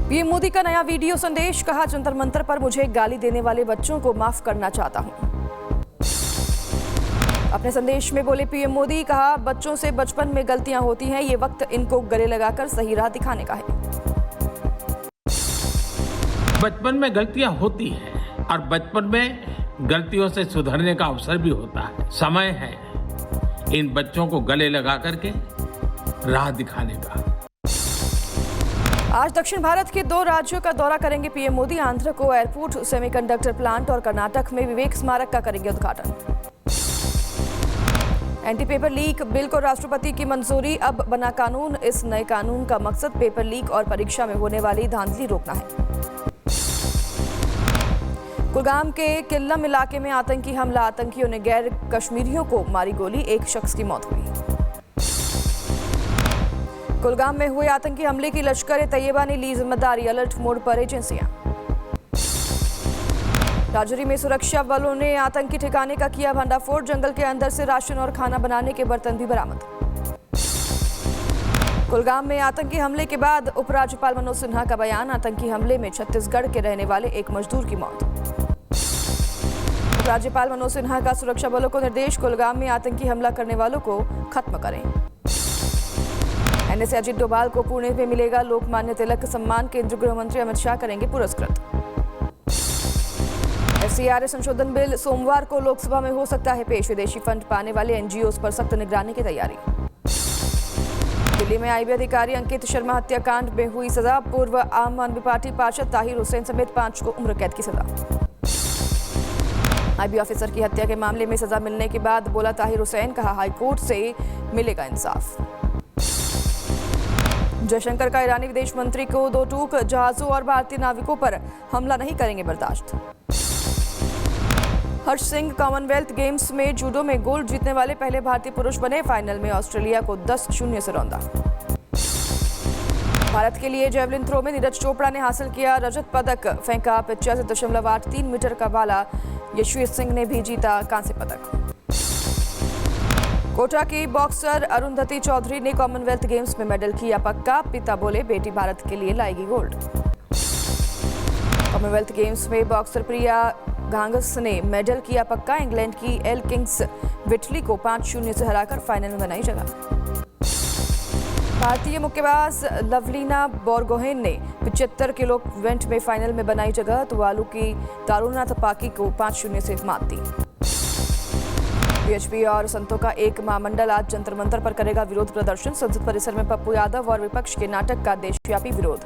PM Modi का नया video संदेश, कहा जंतर मंतर पर मुझे गाली देने वाले बच्चों को माफ करना चाहता हूं। अपने संदेश में बोले पीएम मोदी, कहा बच्चों से बचपन में गलतियां होती हैं, ये वक्त इनको गले लगाकर सही राह दिखाने का है। बचपन में गलतियां होती हैं और बचपन में गलतियों से सुधरने का अवसर भी होता है। समय है इन बच्चों को गले लगा करके राह दिखाने का। आज दक्षिण भारत के 2 राज्यों का दौरा करेंगे पीएम मोदी। आंध्र को एयरपोर्ट, सेमीकंडक्टर प्लांट और कर्नाटक में विवेक स्मारक का करेंगे उद्घाटन। एंटी पेपर लीक बिल को राष्ट्रपति की मंजूरी, अब बना कानून। इस नए कानून का मकसद पेपर लीक और परीक्षा में होने वाली धांधली रोकना है। कुलगाम के किल्लम इलाके में आतंकी हमला, आतंकियों ने गैर कश्मीरियों को मारी गोली, 1 शख्स की मौत हुई। कुलगाम में हुए आतंकी हमले की लश्कर ए तैयबा ने ली जिम्मेदारी, अलर्ट मोड पर एजेंसियां। राजौरी में सुरक्षा बलों ने आतंकी ठिकाने का किया भंडाफोड़, जंगल के अंदर से राशन और खाना बनाने के बर्तन भी बरामद। कुलगाम में आतंकी हमले के बाद उपराज्यपाल मनोज सिन्हा का बयान, आतंकी हमले में छत्तीसगढ़ के रहने वाले एक मजदूर की मौत। उपराज्यपाल मनोज सिन्हा का सुरक्षा बलों को निर्देश, कुलगाम में आतंकी हमला करने वालों को खत्म करें। एनएसए अजित डोभाल को पुणे में मिलेगा लोकमान्य तिलक सम्मान, केंद्रीय गृह मंत्री अमित शाह करेंगे पुरस्कृत। एफसीआरए संशोधन बिल सोमवार को लोकसभा में हो सकता है पेश, विदेशी फंड पाने वाले एनजीओ पर सख्त निगरानी की तैयारी। दिल्ली में आईबी अधिकारी अंकित शर्मा हत्याकांड में हुई सजा, पूर्व आम आदमी पार्टी पार्षद ताहिर हुसैन समेत 5 को उम्र कैद की सजा। आईबी ऑफिसर की हत्या के मामले में सजा मिलने के बाद बोला ताहिर हुसैन, कहा हाईकोर्ट से मिलेगा इंसाफ। जयशंकर का ईरानी विदेश मंत्री को 2 टूक, जहाजों और भारतीय नाविकों पर हमला नहीं करेंगे बर्दाश्त। हर्ष सिंह कॉमनवेल्थ गेम्स में जूडो में गोल्ड जीतने वाले पहले भारतीय पुरुष बने, फाइनल में ऑस्ट्रेलिया को 10-0 से रौंदा। भारत के लिए जेवलिन थ्रो में नीरज चोपड़ा ने हासिल किया रजत पदक, फेंका 85.83 मीटर का भाला, यशवीर सिंह ने भी जीता कांस्य पदक। कोटा की बॉक्सर अरुंधति चौधरी ने कॉमनवेल्थ गेम्स में मेडल किया पक्का, पिता बोले बेटी भारत के लिए लाएगी गोल्ड। कॉमनवेल्थ गेम्स में बॉक्सर प्रिया घांगस ने मेडल किया पक्का, इंग्लैंड की एल किंग्स विटली को 5-0 से हराकर फाइनल में बनाई जगह। भारतीय मुक्केबाज लवलीना बोरगोहेन ने 75 किलो इवेंट में फाइनल में बनाई जगह, तुवालू की तारुना थपाकी को 5-0 से मात दी। बीएचपी और संतों का एक महामंडल आज जंतर मंतर पर करेगा विरोध प्रदर्शन, संसद परिसर में पप्पू यादव और विपक्ष के नाटक का देशव्यापी विरोध।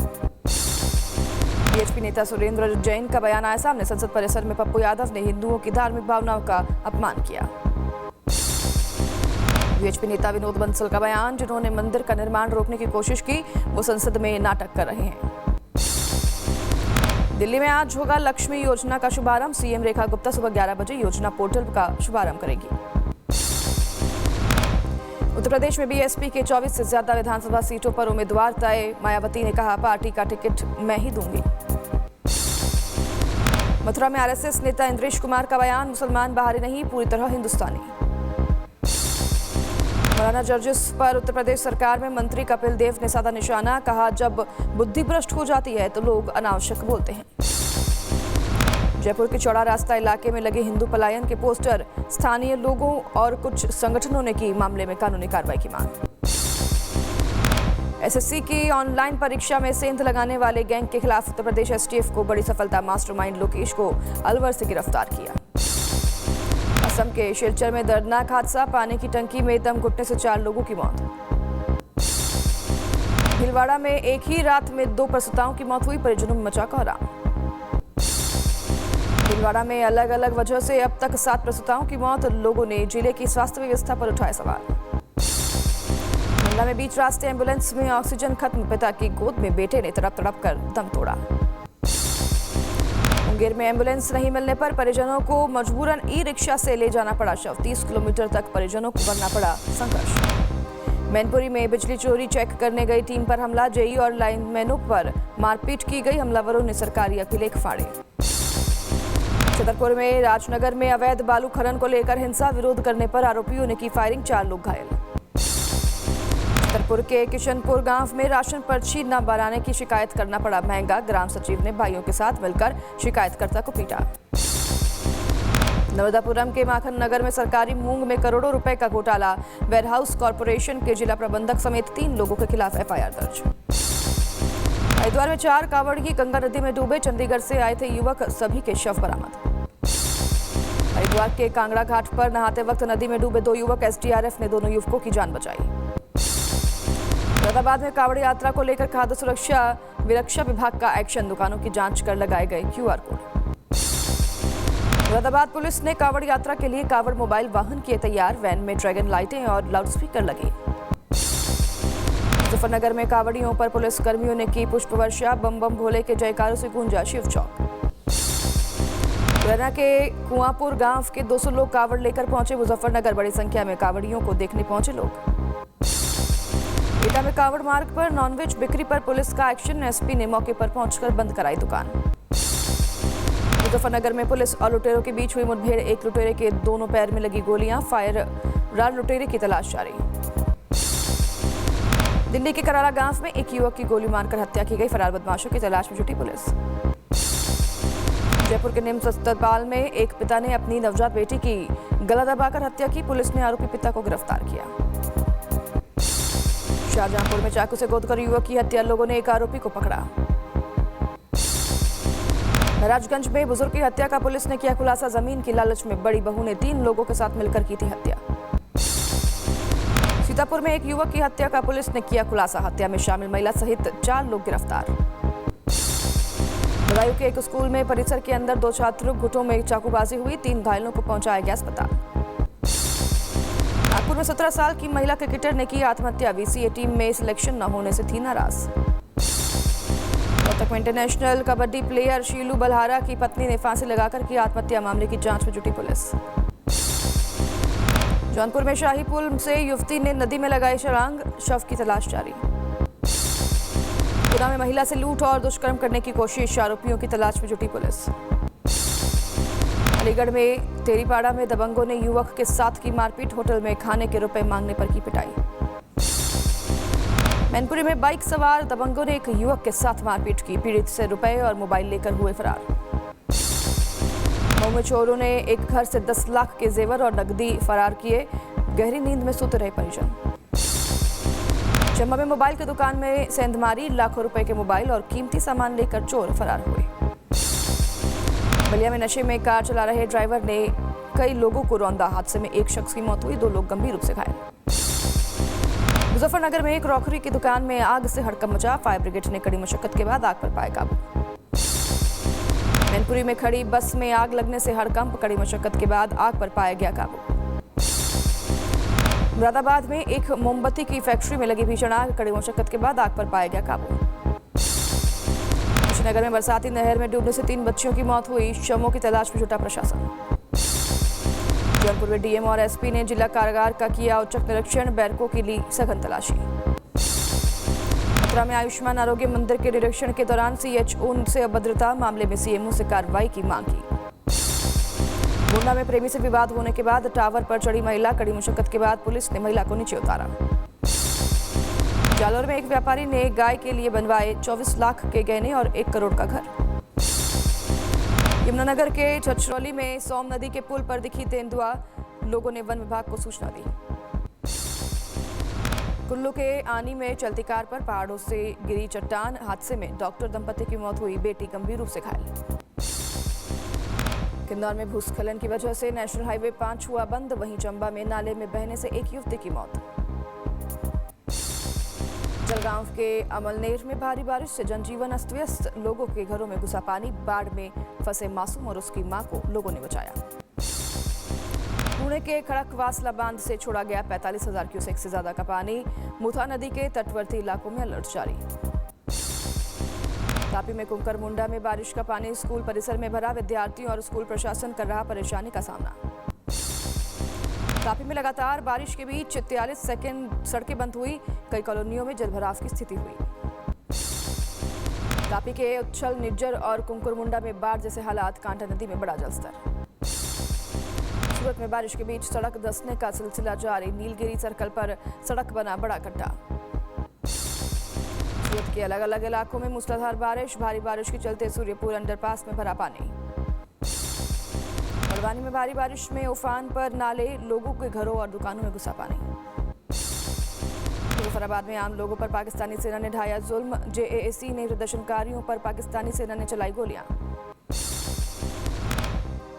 बीएचपी नेता सुरेंद्र जैन का बयान आया सामने, संसद परिसर में पप्पू यादव ने हिंदुओं की धार्मिक भावनाओं का अपमान किया। बीएचपी नेता विनोद बंसल का बयान, जिन्होंने मंदिर का निर्माण रोकने की कोशिश की वो संसद में नाटक कर रहे हैं। दिल्ली में आज होगा लक्ष्मी योजना का शुभारंभ, सीएम रेखा गुप्ता सुबह 11 बजे योजना पोर्टल का शुभारंभ करेगी। उत्तर प्रदेश में बीएसपी के 24 से ज्यादा विधानसभा सीटों पर उम्मीदवार तय, मायावती ने कहा पार्टी का टिकट मैं ही दूंगी। मथुरा में आरएसएस नेता इंद्रेश कुमार का बयान, मुसलमान बाहरी नहीं पूरी तरह हिंदुस्तानी। मौलाना जर्जिस पर उत्तर प्रदेश सरकार में मंत्री कपिल देव ने साधा निशाना, कहा जब बुद्धि भ्रष्ट हो जाती है तो लोग अनावश्यक बोलते हैं। जयपुर के चौड़ा रास्ता इलाके में लगे हिंदू पलायन के पोस्टर, स्थानीय लोगों और कुछ संगठनों ने की मामले में कानूनी कार्रवाई की मांग। एसएससी की ऑनलाइन परीक्षा में सेंध लगाने वाले गैंग के खिलाफ उत्तर प्रदेश एसटीएफ को बड़ी सफलता, मास्टरमाइंड लोकेश को अलवर से गिरफ्तार किया। असम के शिलचर में दर्दनाक हादसा, पानी की टंकी में दम घुटने से 4 लोगों की मौत। भीलवाड़ा में एक ही रात में 2 प्रसूताओं की मौत हुई, परिजनों में मचा कोहराम। भीलवाड़ा में अलग अलग वजह से अब तक 7 प्रसूताओं की मौत, लोगों ने जिले की स्वास्थ्य व्यवस्था पर उठाए सवाल। मंडला में बीच रास्ते एम्बुलेंस में ऑक्सीजन खत्म, पिता की गोद में बेटे ने तड़प तड़प कर दम तोड़ा। मुंगेर में एम्बुलेंस नहीं मिलने पर परिजनों को मजबूरन ई-रिक्शा से ले जाना पड़ा शव, 30 किलोमीटर तक परिजनों को करना पड़ा संघर्ष। मैनपुरी में बिजली चोरी चेक करने गई टीम पर हमला, जेई और लाइनमैनों पर मारपीट की गई, हमलावरों ने सरकारी अभिलेख फाड़े। छतरपुर में राजनगर में अवैध बालू खनन को लेकर हिंसा, विरोध करने पर आरोपियों ने की फायरिंग, 4 लोग घायल। छतरपुर के किशनपुर गांव में राशन पर्ची न बनाने की शिकायत करना पड़ा महंगा। ग्राम सचिव ने भाइयों के साथ मिलकर शिकायतकर्ता को पीटा। नवदापुरम के माखन नगर में सरकारी मूंग में करोड़ों रुपए का घोटाला। वेयरहाउस कॉरपोरेशन के जिला प्रबंधक समेत 3 लोगों के खिलाफ एफआईआर दर्ज। हरिद्वार में 4 कांवड़िये गंगा नदी में डूबे। चंडीगढ़ से आए थे युवक, सभी के शव बरामद। हरिद्वार के कांगड़ा घाट पर नहाते वक्त नदी में डूबे 2 युवक। एसडीआरएफ ने दोनों युवकों की जान बचाई। मुरादाबाद में कांवड़ यात्रा को लेकर खाद्य सुरक्षा विरक्षा विभाग का एक्शन। दुकानों की जांच कर लगाए गए क्यूआर कोड। मुरादाबाद पुलिस ने कांवड़ यात्रा के लिए कांवड़ मोबाइल वाहन किए तैयार। वैन में ड्रैगन लाइटें और लाउडस्पीकर लगे। मुजफ्फरनगर में कांवड़ियों पर पुलिस कर्मियों ने की पुष्प वर्षा। बम बम भोले के जयकारों से गूंजा शिव चौक। मुरैना के कुआंपुर गांव के 200 लोग कांवड़ लेकर पहुंचे मुजफ्फरनगर। बड़ी संख्या में कांवड़ियों को देखने पहुंचे लोग। एटा में कांवड़ मार्ग पर नॉनवेज बिक्री पर पुलिस का एक्शन। एसपी ने मौके पर पहुंचकर बंद कराई दुकान। मुजफ्फरनगर में पुलिस और लुटेरों के बीच हुई मुठभेड़। एक लुटेरे के दोनों पैर में लगी गोलियां। फरार लुटेरे की तलाश जारी। दिल्ली के कराला गांव में एक युवक की गोली मारकर हत्या की गई। फरार बदमाशों की तलाश में जुटी पुलिस। जयपुर के निम्स अस्पताल में एक पिता ने अपनी नवजात बेटी की गला दबाकर हत्या की। पुलिस ने आरोपी पिता को गिरफ्तार किया। शाहजहांपुर में चाकू से गोदकर युवक की हत्या। लोगों ने एक आरोपी को पकड़ा। महाराजगंज में बुजुर्ग की हत्या का पुलिस ने किया खुलासा। जमीन की लालच में बड़ी बहू ने 3 लोगों के साथ मिलकर की थी हत्या। सीतापुर में एक युवक की हत्या का पुलिस ने किया खुलासा। हत्या में शामिल महिला सहित 4 लोग गिरफ्तार। बदायूं के एक स्कूल में परिसर के अंदर 2 छात्रों गुटों में चाकूबाजी हुई। 3 घायलों को पहुंचाया गया अस्पताल। नागपुर में 17 साल की महिला क्रिकेटर ने की आत्महत्या। वीसीए टीम में सिलेक्शन न होने से थी नाराज। रोहतक में इंटरनेशनल कबड्डी प्लेयर शीलू बलहारा की पत्नी ने फांसी लगाकर की आत्महत्या। मामले की जांच में जुटी पुलिस। जौनपुर में शाही पुल से युवती ने नदी में लगाई छलांग। शव की तलाश जारी। गुना में महिला से लूट और दुष्कर्म करने की कोशिश। आरोपियों की तलाश में जुटी पुलिस। अलीगढ़ में तेरीपाड़ा में दबंगों ने युवक के साथ की मारपीट। होटल में खाने के रुपए मांगने पर की पिटाई। मैनपुरी में बाइक सवार दबंगों ने एक युवक के साथ मारपीट की। पीड़ित से रुपए और मोबाइल लेकर हुए फरार। मऊ में चोरों ने एक घर से 10 लाख के जेवर और नकदी फरार किए। गहरी नींद में सोते रहे परिजन। चंबा में मोबाइल की दुकान में सेंधमारी। लाखों रुपए के मोबाइल और कीमती सामान लेकर चोर फरार हुए। बलिया में नशे में कार चला रहे ड्राइवर ने कई लोगों को रौंदा। हादसे में एक शख्स की मौत हुई। 2 लोग गंभीर रूप से घायल। मुजफ्फरनगर में एक क्रॉकरी की दुकान में आग से हड़कंप मचा। फायर ब्रिगेड ने कड़ी मशक्कत के बाद आग पर पाया काबू। मैनपुरी में खड़ी बस में आग लगने से हड़कंप। कड़ी मशक्कत के बाद आग पर पाया गया काबू। मुरादाबाद में एक मोमबत्ती की फैक्ट्री में लगी भीषण आग। कड़ी मशक्कत के बाद आग पर पाया गया काबू। कुशीनगर में बरसाती नहर में डूबने से 3 बच्चियों की मौत हुई। शवों की तलाश में जुटा प्रशासन। जौनपुर में डीएम और एसपी ने जिला कारागार का किया औचक निरीक्षण। बैरकों की ली सघन तलाशी। मथुरा में आयुष्मान आरोग्य मंदिर के निरीक्षण के दौरान सीएचओ से अभद्रता। मामले में सीएमओ से कार्रवाई की मांग की। गोंडा में प्रेमी से विवाद होने के बाद टावर पर चढ़ी महिला। कड़ी मुशक्कत के बाद पुलिस ने महिला को नीचे उतारा। जालौर में एक व्यापारी ने गाय के लिए बनवाए 24 लाख के गहने और 1 करोड़ का घर। यमुनानगर के छछरौली में सोम नदी के पुल पर दिखी तेंदुआ। लोगों ने वन विभाग को सूचना दी। कुल्लू के आनी में चलती कार पर पहाड़ों से गिरी चट्टान। हादसे में डॉक्टर दंपति की मौत हुई। बेटी गंभीर रूप से घायल। किन्नौर में भूस्खलन की वजह से नेशनल हाईवे 5 हुआ बंद। वहीं चंबा में नाले में बहने से एक युवती की मौत। जलगांव के अमलनेर में भारी बारिश से जनजीवन अस्त व्यस्त। लोगों के घरों में घुसा पानी। बाढ़ में फंसे मासूम और उसकी मां को लोगों ने बचाया। पुणे के खड़कवासला बांध से छोड़ा गया 45,000 क्यूसेक से ज्यादा का पानी। मुथा नदी के तटवर्ती इलाकों में अलर्ट जारी। तापी में कुंकरमुंडा में बारिश का पानी स्कूल परिसर में भरा। विद्यार्थियों और स्कूल प्रशासन कर रहा परेशानी का सामना। तापी में लगातार बारिश के बीच 43 सेकंड सड़कें बंद हुई। कई कॉलोनियों में जलभराव की स्थिति हुई। तापी के उच्छल, निज्जर और कुंकरमुंडा में बाढ़ जैसे हालात। कांटा नदी में बड़ा जलस्तर। सूरत में बारिश के बीच सड़क धंसने का सिलसिला जारी। नीलगिरी सर्कल पर सड़क बना बड़ा गड्ढा। के अलग अलग इलाकों में मूसलाधार बारिश, भारी बारिश के चलते सूर्यपुर अंडरपास में भरा पानी। बड़वानी में भारी बारिश में उफान पर नाले, लोगों के घरों और दुकानों में घुसा पानी। मुजफ्फराबाद में आम लोगों पर पाकिस्तानी सेना ने ढाया जुल्म, जेएसी ने प्रदर्शनकारियों पर पाकिस्तानी सेना ने चलाई गोलियां।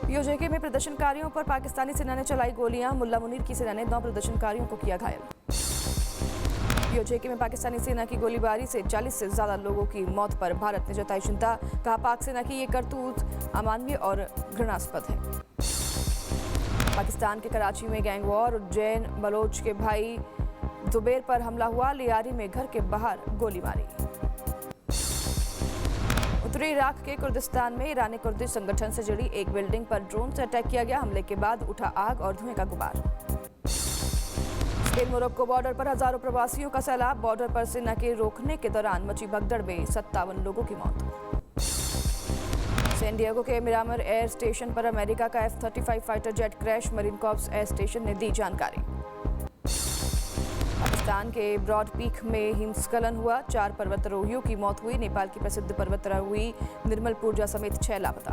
पीओजेके में प्रदर्शनकारियों पर पाकिस्तानी सेना ने चलाई गोलियां, मुल्ला मुनीर की सेना ने 9 प्रदर्शनकारियों को किया घायल। पीओजेके में पाकिस्तानी सेना की गोलीबारी से 40 से ज्यादा लोगों की मौत पर भारत ने जताई चिंता, कहा पाक सेना की ये करतूत अमानवीय और घृणास्पद है। पाकिस्तान के कराची में गैंग वॉर, उज्जैन बलोच के भाई जुबेर पर हमला हुआ, लियारी में घर के बाहर गोली मारी। उत्तरी इराक के कुर्दिस्तान में ईरानी कुर्दिश संगठन से जुड़ी एक बिल्डिंग पर ड्रोन से अटैक किया गया, हमले के बाद उठा आग और धुएं का गुबार। स्पेन मोरक्को बॉर्डर पर हजारों प्रवासियों का सैलाब, बॉर्डर पर सेना के रोकने के दौरान मची भगदड़ में 57 लोगों की मौत। सैन डिएगो के मिरामर एयर स्टेशन पर अमेरिका का F-35 fighter jet crash, marine corps air station ने दी जानकारी। पाकिस्तान के ब्रॉड पीक में हिमस्खलन हुआ, 4 पर्वतारोहियों की मौत हुई, नेपाल की प्रसिद्ध पर्वतारोही निर्मल पूर्जा समेत 6 लापता।